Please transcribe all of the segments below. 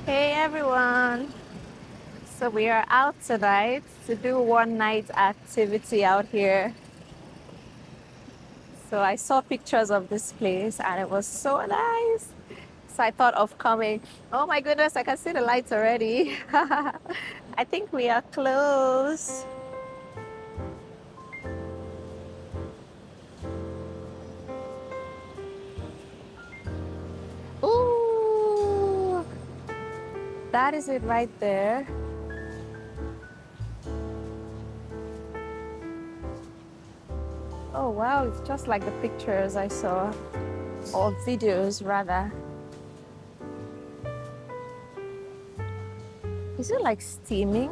Hey everyone! So we are out tonight to do one night activity out here. So I saw pictures of this place and it was so nice. So I thought of coming. Oh my goodness, I can see the lights already. I think we are close. Ooh, that is it right there. Oh wow, it's just like the pictures I saw, or videos rather. Is it like steaming?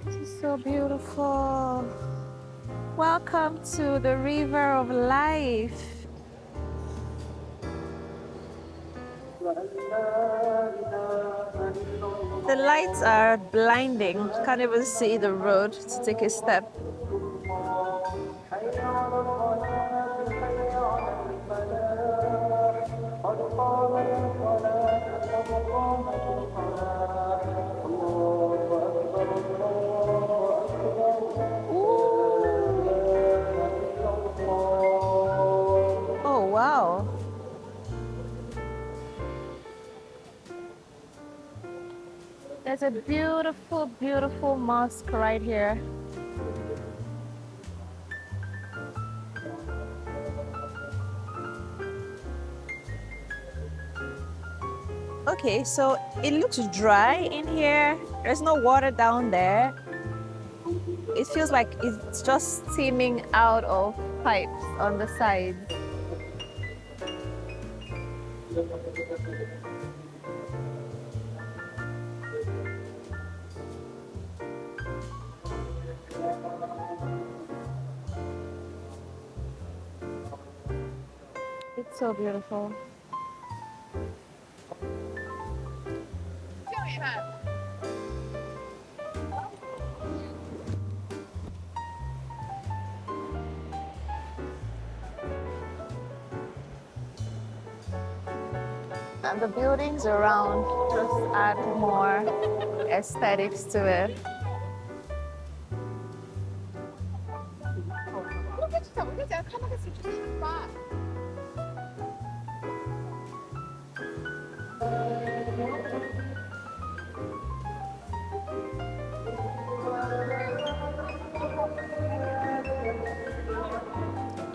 This is so beautiful. Welcome to the river of life. The lights are blinding. Can't even see the road to take a step. Oh, wow. There's a beautiful, beautiful mosque right here. Okay, so it looks dry in here. There's no water down there. It feels like it's just steaming out of pipes on the sides. It's so beautiful. And the buildings around just add more aesthetics to it.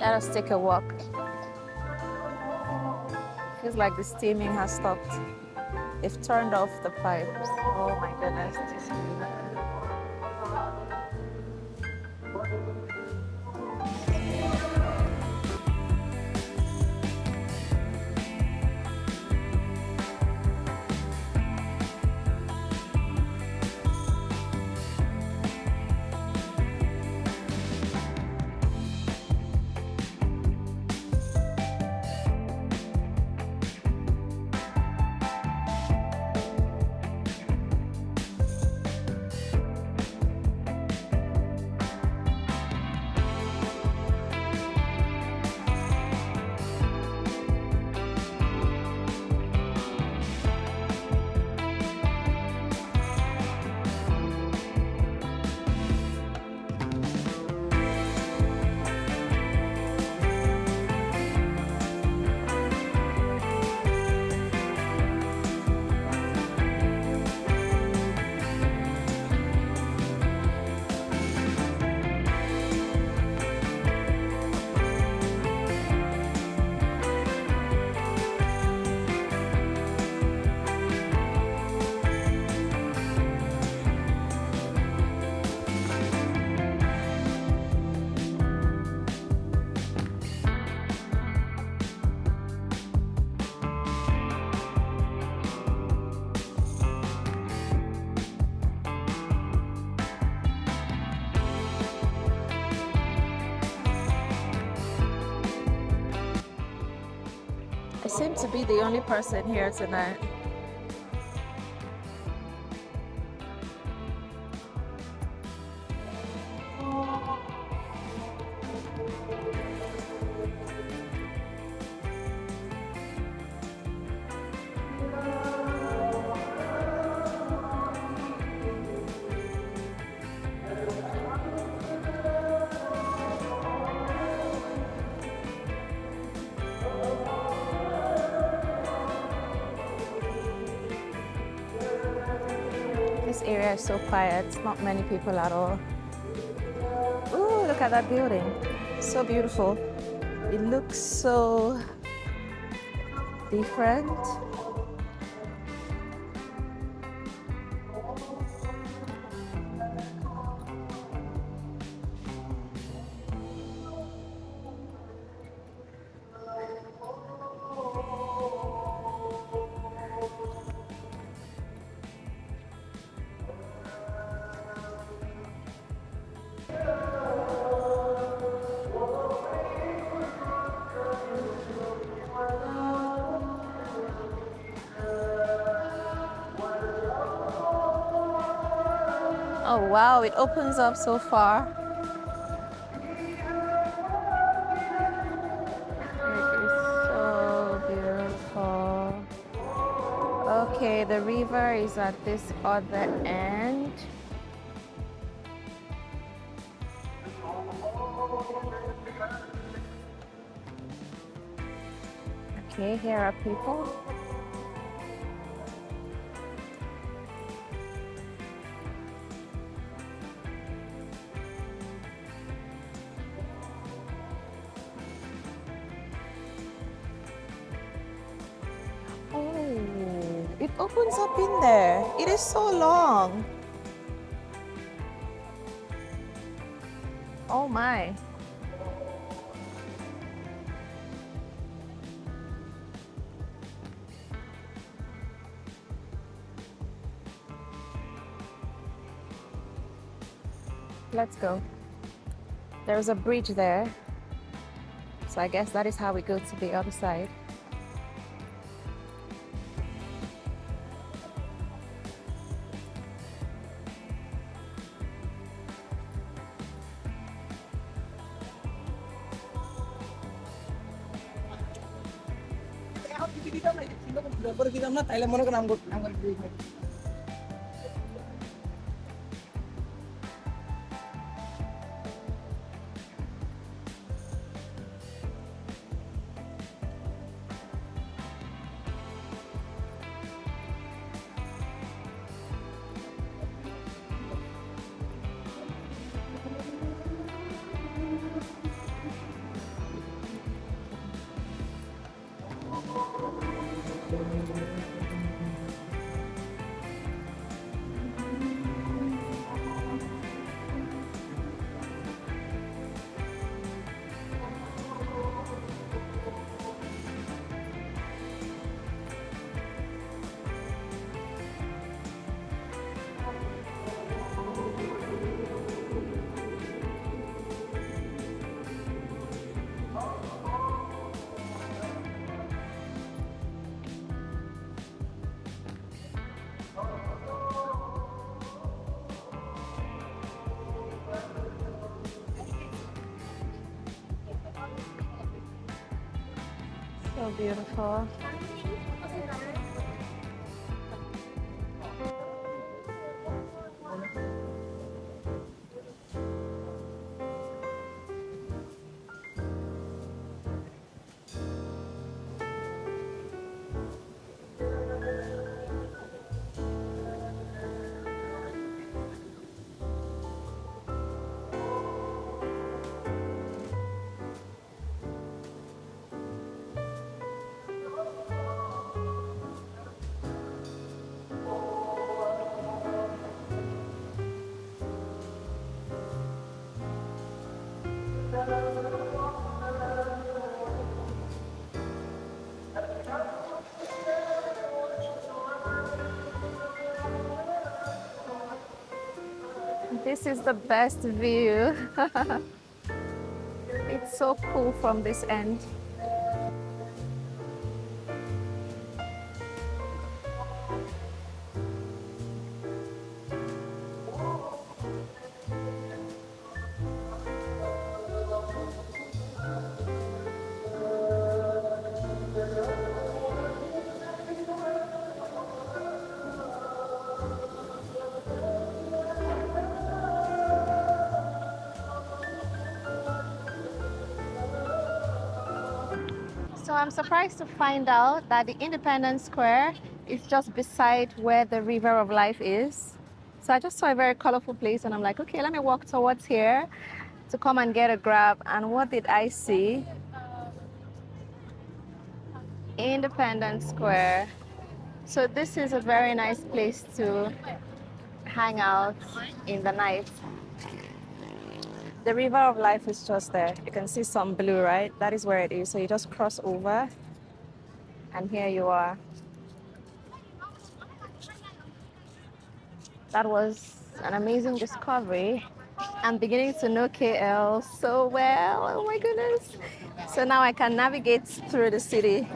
Let us take a walk. Feels like the steaming has stopped. They've turned off the pipes. Oh my goodness. I seem to be the only person here tonight. this area is so quiet. Not many people at all. Ooh, look at that building. So beautiful. It looks so different. Oh wow, it opens up so far. It is so beautiful. Okay, the river is at this other end. Okay, here are people. Oh, it opens up in there. It is so long. Oh my. Let's go. There's a bridge there. So I guess that is how we go to the other side. So beautiful. This is the best view. It's so cool from this end. So I'm surprised to find out that the Independence Square is just beside where the River of Life is. So I just saw a very colorful place and I'm like, okay, let me walk towards here to come and get a grab. And what did I see? Independence Square. So this is a very nice place to hang out in the night. The river of life is just there. You can see some blue, right? That is where it is. So you just cross over and here you are. That was an amazing discovery. I'm beginning to know KL so well. Oh my goodness. So now I can navigate through the city.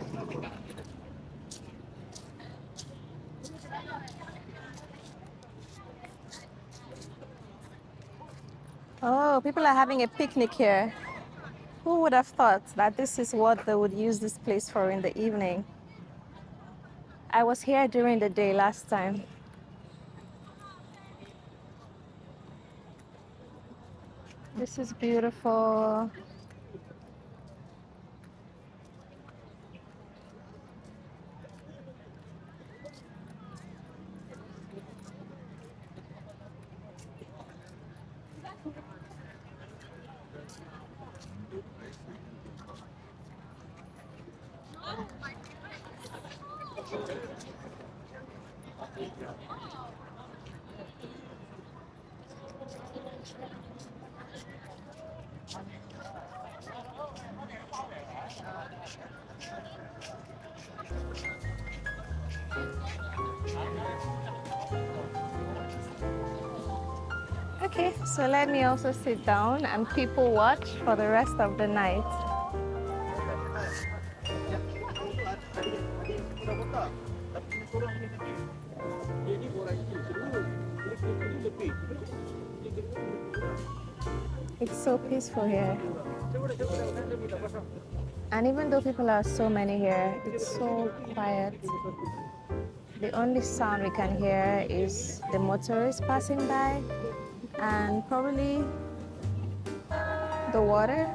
Oh, people are having a picnic here. Who would have thought that this is what they would use this place for in the evening? I was here during the day last time. This is beautiful. Okay, so let me also sit down and people watch for the rest of the night. It's so peaceful here. And even though people are so many here, it's so quiet. The only sound we can hear is the motorists passing by and probably the water.